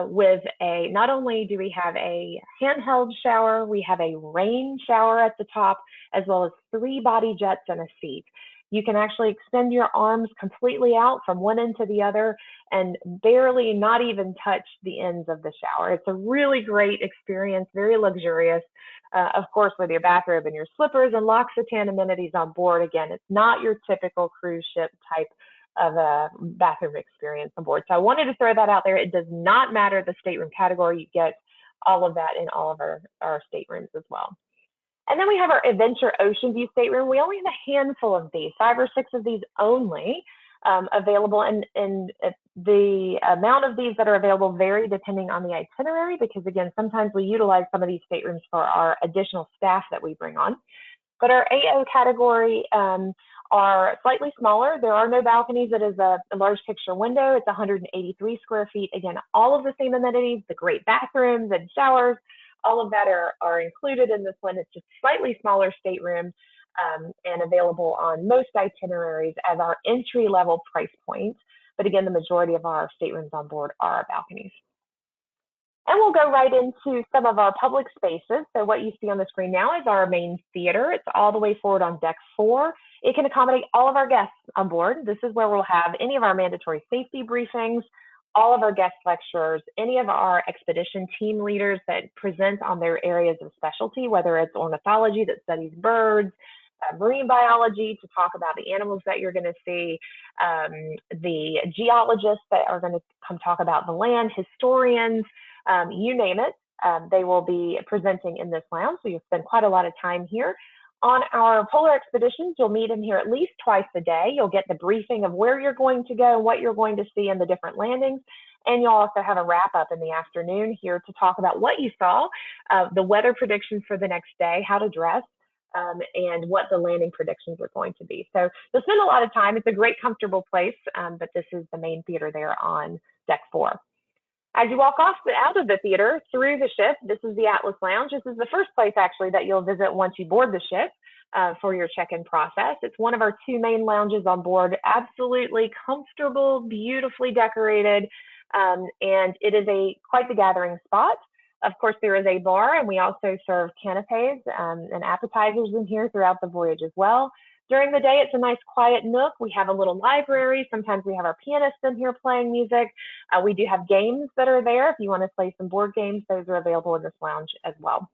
With not only do we have a handheld shower, we have a rain shower at the top, as well as 3 body jets and a seat. You can actually extend your arms completely out from one end to the other and barely not even touch the ends of the shower. It's a really great experience, very luxurious. Of course, with your bathrobe and your slippers and L'Occitane amenities on board. Again, it's not your typical cruise ship type of a bathroom experience on board. So I wanted to throw that out there. It does not matter the stateroom category. You get all of that in all of our staterooms as well. And then we have our Adventure Ocean View stateroom. We only have a handful of these, 5 or 6 of these only available. And the amount of these that are available vary depending on the itinerary, because again, sometimes we utilize some of these staterooms for our additional staff that we bring on. But our AO category are slightly smaller. There are no balconies. It is a large picture window. It's 183 square feet. Again, all of the same amenities, the great bathrooms and showers, all of that are included in this one. It's just slightly smaller stateroom and available on most itineraries as our entry level price point. But again, the majority of our staterooms on board are our balconies. And we'll go right into some of our public spaces. So what you see on the screen now is our main theater. It's all the way forward on deck 4. It can accommodate all of our guests on board. This is where we'll have any of our mandatory safety briefings, all of our guest lecturers, any of our expedition team leaders that present on their areas of specialty, whether it's ornithology that studies birds, marine biology to talk about the animals that you're going to see, the geologists that are going to come talk about the land, historians, you name it, they will be presenting in this lounge. So you'll spend quite a lot of time here. On our polar expeditions, you'll meet in here at least twice a day. You'll get the briefing of where you're going to go, what you're going to see in the different landings. And you'll also have a wrap up in the afternoon here to talk about what you saw, the weather predictions for the next day, how to dress, and what the landing predictions are going to be. So you'll spend a lot of time. It's a great, comfortable place, but this is the main theater there on deck 4. As you walk out of the theater through the ship, this is the Atlas Lounge. This is the first place actually that you'll visit once you board the ship for your check-in process. It's one of our 2 main lounges on board, absolutely comfortable, beautifully decorated, and it is quite the gathering spot. Of course, there is a bar, and we also serve canapes and appetizers in here throughout the voyage as well. During the day, it's a nice quiet nook. We have a little library. Sometimes we have our pianists in here playing music. We do have games that are there. If you want to play some board games, those are available in this lounge as well.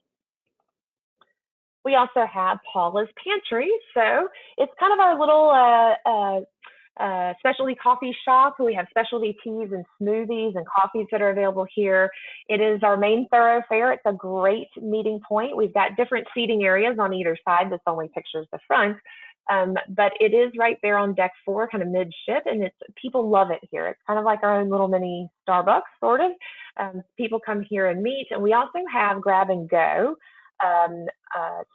We also have Paula's Pantry. So it's kind of our little specialty coffee shop. We have specialty teas and smoothies and coffees that are available here. It is our main thoroughfare. It's a great meeting point. We've got different seating areas on either side. This only pictures the front. But it is right there on deck 4, kind of midship, and people love it here. It's kind of like our own little mini Starbucks, sort of. People come here and meet, and we also have grab and go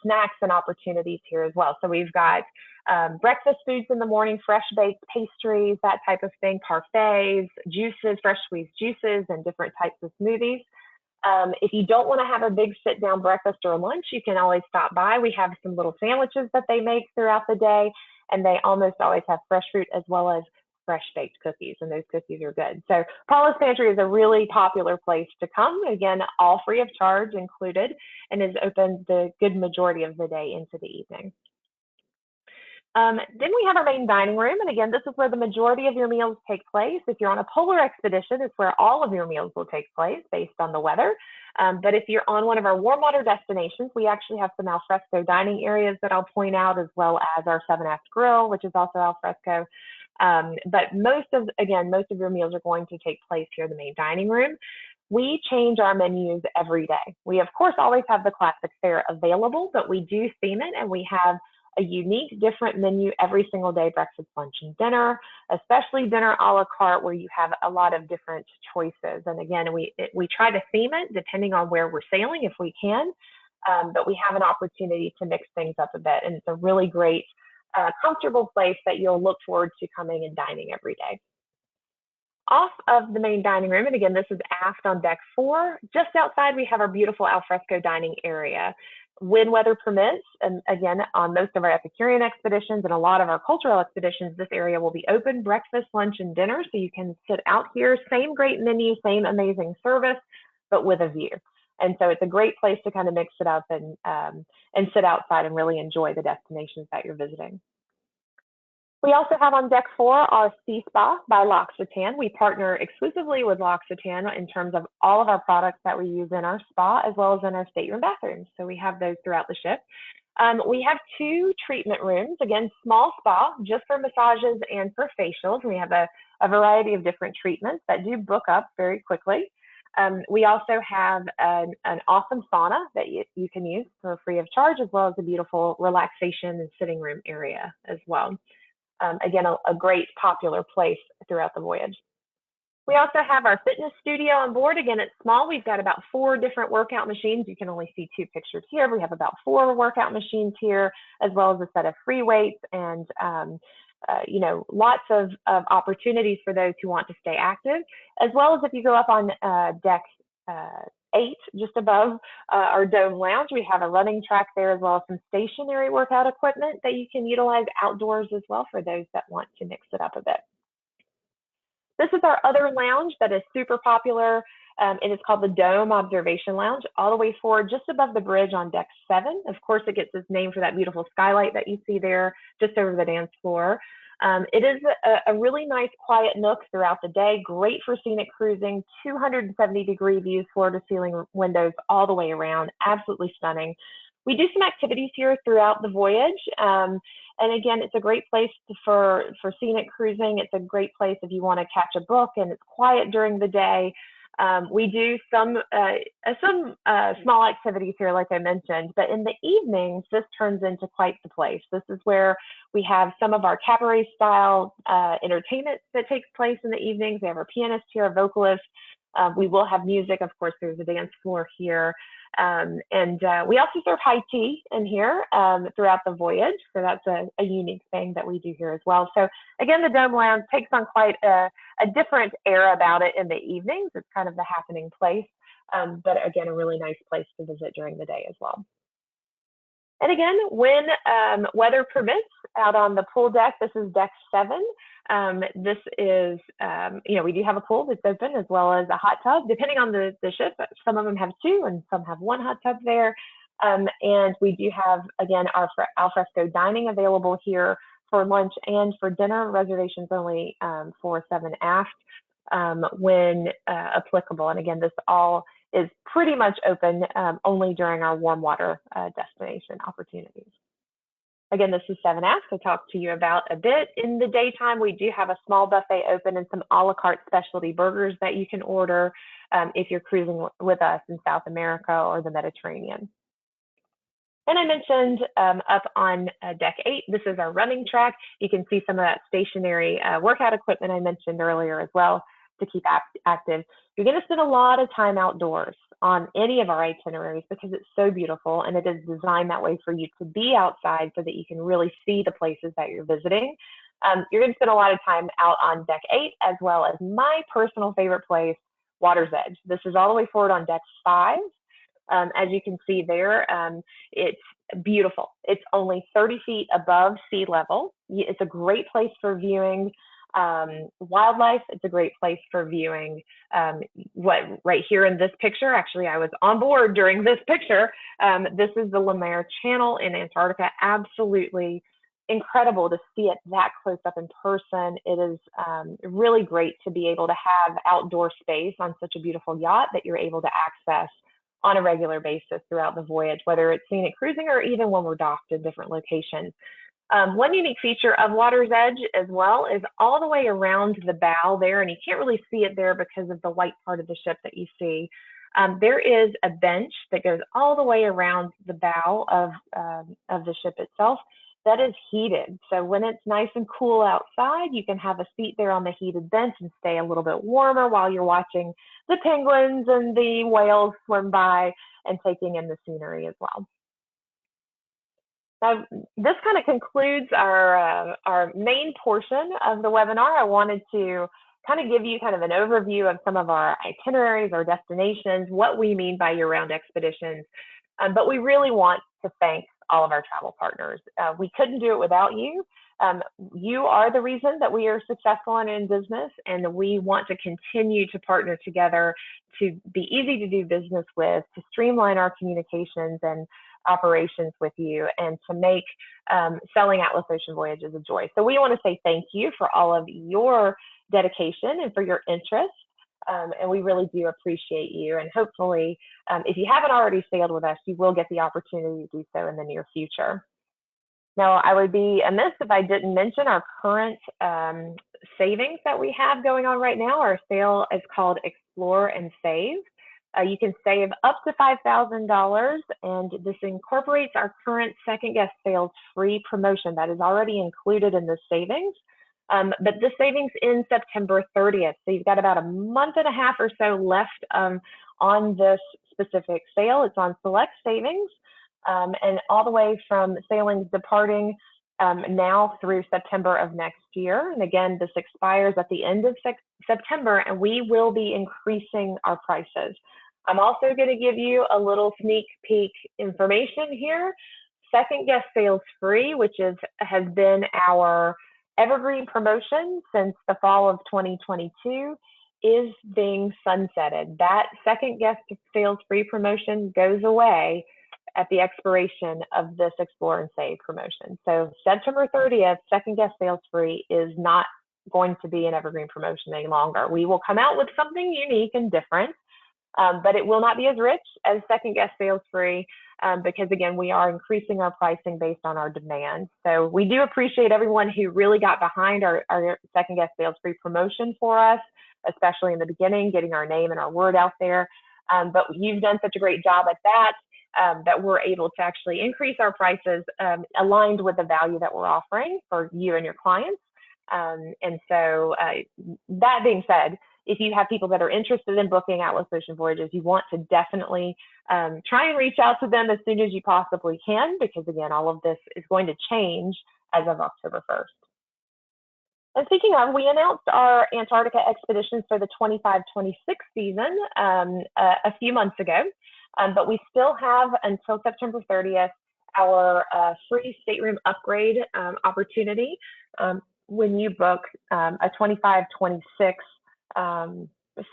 snacks and opportunities here as well. So we've got breakfast foods in the morning, fresh baked pastries, that type of thing, parfaits, juices, fresh squeezed juices, and different types of smoothies. If you don't want to have a big sit down breakfast or lunch, you can always stop by. We have some little sandwiches that they make throughout the day, and they almost always have fresh fruit as well as fresh baked cookies, and those cookies are good. So Paula's Pantry is a really popular place to come. Again, all free of charge included, and is open the good majority of the day into the evening. Then we have our main dining room, and again, this is where the majority of your meals take place. If you're on a polar expedition, it's where all of your meals will take place based on the weather. But if you're on one of our warm water destinations, we actually have some al fresco dining areas that I'll point out, as well as our 7F grill, which is also al fresco. But most of your meals are going to take place here in the main dining room. We change our menus every day. We, of course, always have the classic fare available, but we do theme it, and we have a unique, different menu every single day, breakfast, lunch, and dinner, especially dinner a la carte, where you have a lot of different choices. And again, we try to theme it depending on where we're sailing if we can, but we have an opportunity to mix things up a bit. And it's a really great, comfortable place that you'll look forward to coming and dining every day. Off of the main dining room, and again, this is aft on deck 4, just outside we have our beautiful al fresco dining area. When weather permits, and again, on most of our Epicurean expeditions and a lot of our cultural expeditions, this area will be open breakfast, lunch, and dinner. So you can sit out here, same great menu, same amazing service, but with a view. And so it's a great place to kind of mix it up and sit outside and really enjoy the destinations that you're visiting. We also have on deck 4 our Sea Spa by L'Occitane. We partner exclusively with L'Occitane in terms of all of our products that we use in our spa, as well as in our stateroom bathrooms. So we have those throughout the ship. We have 2 treatment rooms, again, small spa, just for massages and for facials. We have a variety of different treatments that do book up very quickly. We also have an awesome sauna that you can use for free of charge, as well as a beautiful relaxation and sitting room area as well. Again, a great popular place throughout the voyage. We also have our fitness studio on board. Again, it's small. We've got about 4 different workout machines. You can only see 2 pictures here. We have about 4 workout machines here, as well as a set of free weights and lots of opportunities for those who want to stay active, as well as if you go up on deck 8, just above our dome lounge, we have a running track there, as well as some stationary workout equipment that you can utilize outdoors as well for those that want to mix it up a bit. This is our other lounge that is super popular. It is called the Dome Observation Lounge, all the way forward just above the bridge on deck 7. Of course, it gets its name for that beautiful skylight that you see there just over the dance floor. It is a really nice quiet nook throughout the day, great for scenic cruising, 270-degree views, floor-to-ceiling windows all the way around, absolutely stunning. We do some activities here throughout the voyage. And again, it's a great place for scenic cruising. It's a great place if you want to catch a book and it's quiet during the day. We do some small activities here, like I mentioned, but in the evenings, this turns into quite the place. This is where we have some of our cabaret style entertainment that takes place in the evenings. We have our pianist here, a vocalist. We will have music. Of course, there's a dance floor here. We also serve high tea in here throughout the voyage. So that's a unique thing that we do here as well. So again, the Dome Lounge takes on quite a different air about it in the evenings. It's kind of the happening place, but again, a really nice place to visit during the day as well. And again, when weather permits, out on the pool deck, this is deck 7. This is, we do have a pool that's open, as well as a hot tub, depending on the ship. Some of them have 2 and some have 1 hot tub there. And we do have, again, our al fresco dining available here for lunch and for dinner, reservations only for 7 aft when applicable. And again, this all is pretty much open only during our warm water destination opportunities. Again, this is 7 aft to talk to you about a bit. In the daytime, we do have a small buffet open and some a la carte specialty burgers that you can order if you're cruising with us in South America or the Mediterranean. And I mentioned up on deck 8, this is our running track. You can see some of that stationary workout equipment I mentioned earlier as well to keep active. You're going to spend a lot of time outdoors on any of our itineraries because it's so beautiful, and it is designed that way for you to be outside so that you can really see the places that you're visiting. You're going to spend a lot of time out on deck 8, as well as my personal favorite place, Water's Edge. This is all the way forward on deck 5. As you can see there, it's beautiful. It's only 30 feet above sea level. It's a great place for viewing. Wildlife, it's a great place for viewing what right here in this picture. Actually, I was on board during this picture. This is the Lemaire Channel in Antarctica. Absolutely incredible to see it that close up in person. It is really great to be able to have outdoor space on such a beautiful yacht that you're able to access on a regular basis throughout the voyage, whether it's scenic cruising or even when we're docked in different locations. One unique feature of Water's Edge as well is all the way around the bow there, and you can't really see it there because of the white part of the ship that you see. There is a bench that goes all the way around the bow of the ship itself that is heated. So when it's nice and cool outside, you can have a seat there on the heated bench and stay a little bit warmer while you're watching the penguins and the whales swim by and taking in the scenery as well. So this kind of concludes our main portion of the webinar. I wanted to kind of give you kind of an overview of some of our itineraries, our destinations, what we mean by year-round expeditions. But we really want to thank all of our travel partners. We couldn't do it without you. You are the reason that we are successful and in business, and we want to continue to partner together to be easy to do business with, to streamline our communications and operations with you, and to make selling Atlas Ocean Voyages a joy. So we want to say thank you for all of your dedication and for your interest. And we really do appreciate you. And hopefully, if you haven't already sailed with us, you will get the opportunity to do so in the near future. Now, I would be amiss if I didn't mention our current savings that we have going on right now. Our sale is called Explore and Save. You can save up to $5,000, and this incorporates our current second guest sales free promotion that is already included in the savings. But this savings ends September 30th. So you've got about a month and a half or so left on this specific sale. It's on select savings and all the way from sailings departing now through September of next year. And again, this expires at the end of September, and we will be increasing our prices. I'm also going to give you a little sneak peek information here. Second guest sales free, which has been our evergreen promotion since the fall of 2022, is being sunsetted. That second guest sales free promotion goes away at the expiration of this Explore and Save promotion. So September 30th, second guest sales free is not going to be an evergreen promotion any longer. We will come out with something unique and different, but it will not be as rich as second guest sales free because again, we are increasing our pricing based on our demand. So we do appreciate everyone who really got behind our second guest sales free promotion for us, especially in the beginning, getting our name and our word out there. But you've done such a great job at that. That we're able to actually increase our prices aligned with the value that we're offering for you and your clients. And so that being said, if you have people that are interested in booking Atlas Ocean Voyages, you want to definitely try and reach out to them as soon as you possibly can, because again, all of this is going to change as of October 1st. And speaking of, we announced our Antarctica expeditions for the 25-26 season a few months ago. But we still have until September 30th our free stateroom upgrade opportunity when you book a 25-26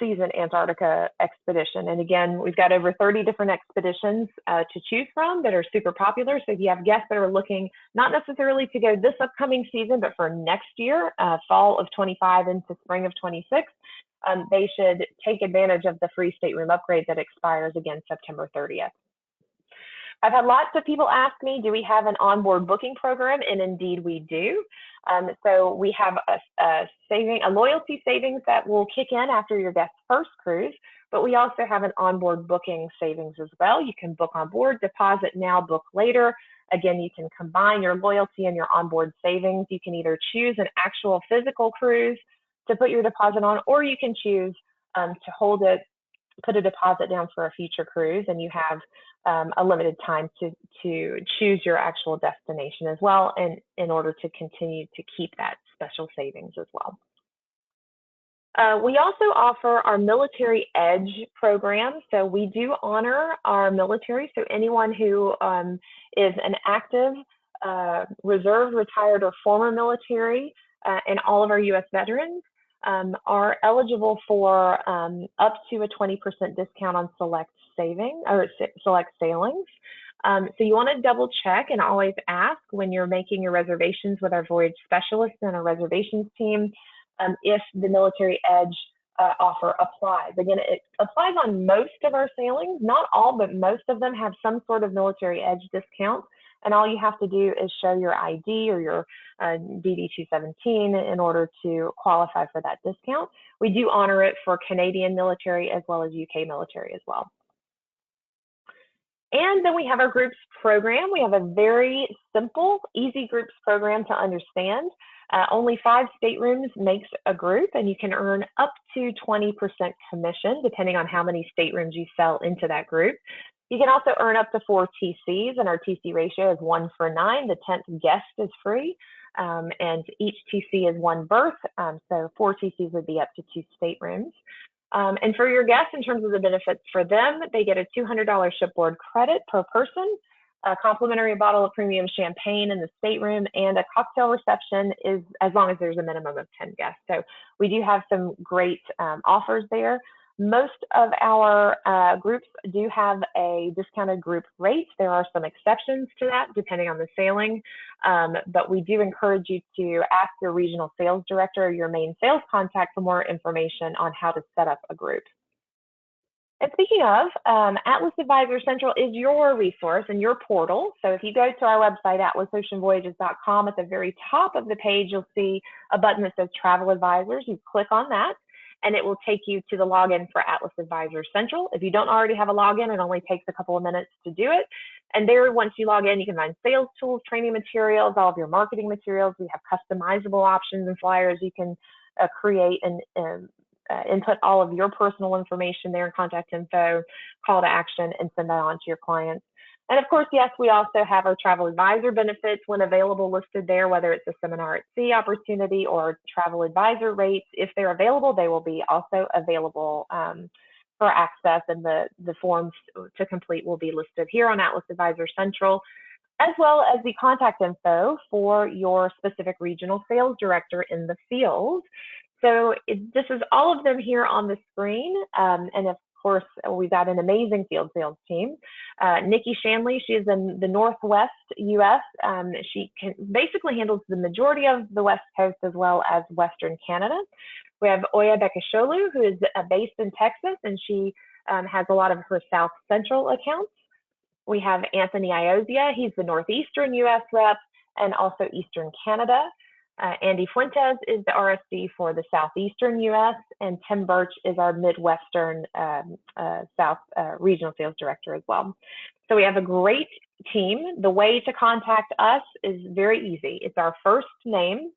season Antarctica expedition. And again, we've got over 30 different expeditions to choose from that are super popular. So if you have guests that are looking not necessarily to go this upcoming season, but for next year, fall of 25 into spring of 26, they should take advantage of the free stateroom upgrade that expires again September 30th. I've had lots of people ask me, do we have an onboard booking program? And indeed we do. So we have a loyalty savings that will kick in after your guest's first cruise, but we also have an onboard booking savings as well. You can book on board, deposit now, book later. Again, you can combine your loyalty and your onboard savings. You can either choose an actual physical cruise to put your deposit on, or you can choose to hold it, put a deposit down for a future cruise, and you have a limited time to choose your actual destination as well, and in order to continue to keep that special savings as well. We also offer our Military Edge program. So we do honor our military. So anyone who is an active, reserve, retired, or former military and all of our U.S. veterans are eligible for up to a 20% discount on select select sailings. So you want to double check and always ask when you're making your reservations with our voyage specialists and our reservations team if the Military Edge offer applies. Again, it applies on most of our sailings, not all, but most of them have some sort of Military Edge discount. And all you have to do is show your ID or your DD-217 in order to qualify for that discount. We do honor it for Canadian military as well as UK military as well. And then we have our groups program. We have a very simple, easy groups program to understand. Only 5 staterooms makes a group, and you can earn up to 20% commission depending on how many staterooms you sell into that group. You can also earn up to 4 TCs, and our TC ratio is 1 for 9. The 10th guest is free, and each TC is 1 berth, so 4 TCs would be up to 2 staterooms. And for your guests, in terms of the benefits for them, they get a $200 shipboard credit per person, a complimentary bottle of premium champagne in the stateroom, and a cocktail reception is as long as there's a minimum of 10 guests. So we do have some great offers there. Most of our groups do have a discounted group rate. There are some exceptions to that depending on the sailing, but we do encourage you to ask your regional sales director or your main sales contact for more information on how to set up a group. And speaking of, Atlas Advisor Central is your resource and your portal. So if you go to our website, atlasoceanvoyages.com, at the very top of the page, you'll see a button that says Travel Advisors. You click on that, and it will take you to the login for Atlas Advisor Central. If you don't already have a login, it only takes a couple of minutes to do it. And there, once you log in, you can find sales tools, training materials, all of your marketing materials. We have customizable options and flyers you can create and input all of your personal information there, contact info, call to action, and send that on to your clients. And of course, yes, we also have our travel advisor benefits when available listed there, whether it's a seminar at sea opportunity or travel advisor rates. If they're available, they will be also available for access, and the forms to complete will be listed here on Atlas Advisor Central, as well as the contact info for your specific regional sales director in the field. So this is all of them here on the screen, and of course, we've got an amazing field sales team. Nikki Shanley, she is in the Northwest U.S. She basically handles the majority of the West Coast as well as Western Canada. We have Oya Bekasholu, who is based in Texas, and she has a lot of her South Central accounts. We have Anthony Iozia, he's the Northeastern U.S. rep and also Eastern Canada. Andy Fuentes is the RSD for the Southeastern U.S., and Tim Birch is our Midwestern South Regional Sales Director as well. So we have a great team. The way to contact us is very easy. It's our first name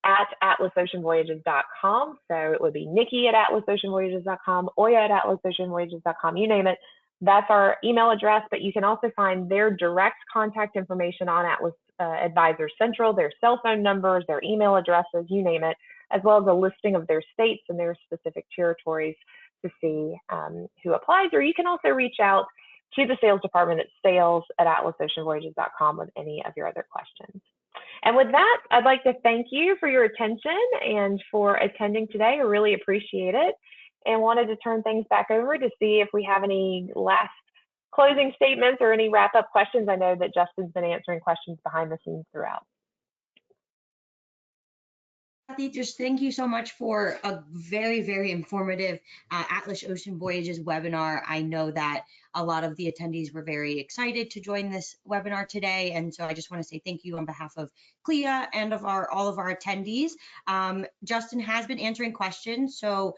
at atlasoceanvoyages.com. So it would be Nikki at atlasoceanvoyages.com, Oya at atlasoceanvoyages.com, you name it. That's our email address, but you can also find their direct contact information on Atlas Advisor Central, their cell phone numbers, their email addresses, you name it, as well as a listing of their states and their specific territories to see who applies. Or you can also reach out to the sales department at sales@atlasoceanvoyages.com with any of your other questions. And with that, I'd like to thank you for your attention and for attending today. I really appreciate it, and wanted to turn things back over to see if we have any last closing statements or any wrap-up questions. I know that Justin's been answering questions behind the scenes throughout. Kathy, just thank you so much for a very, very informative Atlas Ocean Voyages webinar. I know that a lot of the attendees were very excited to join this webinar today, and so I just want to say thank you on behalf of CLIA and of all of our attendees. Justin has been answering questions, so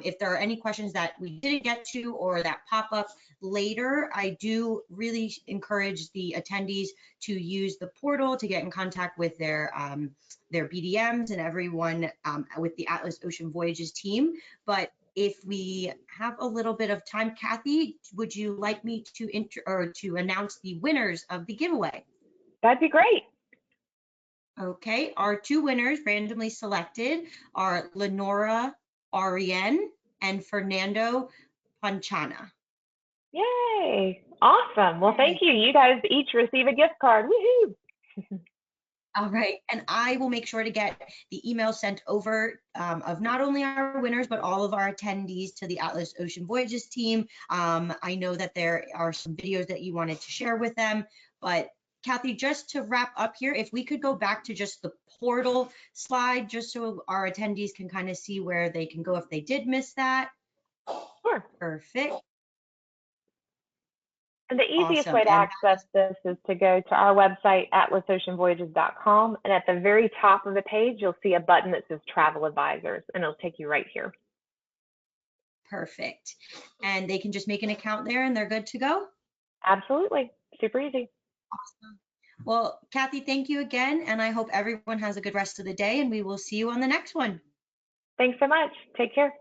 if there are any questions that we didn't get to or that pop up later, I do really encourage the attendees to use the portal to get in contact with their BDMs and everyone with the Atlas Ocean Voyages team. But if we have a little bit of time, Kathy, would you like me to announce the winners of the giveaway? That'd be great. Okay, our 2 winners randomly selected are Lenora Ariane and Fernando Panchana. Yay, awesome. Well, thank you. You guys each receive a gift card. Woohoo! All right, and I will make sure to get the email sent over of not only our winners, but all of our attendees to the Atlas Ocean Voyages team. I know that there are some videos that you wanted to share with them, but Kathy, just to wrap up here, if we could go back to just the portal slide, just so our attendees can kind of see where they can go if they did miss that. Sure. Perfect. And the easiest Awesome. way to And access this is to go to our website, atlasoceanvoyages.com. And at the very top of the page, you'll see a button that says Travel Advisors, and it'll take you right here. perfect. And they can just make an account there and they're good to go? Absolutely. Super easy. Awesome. Well, Kathy, thank you again. And I hope everyone has a good rest of the day and we will see you on the next one. Thanks so much. Take care.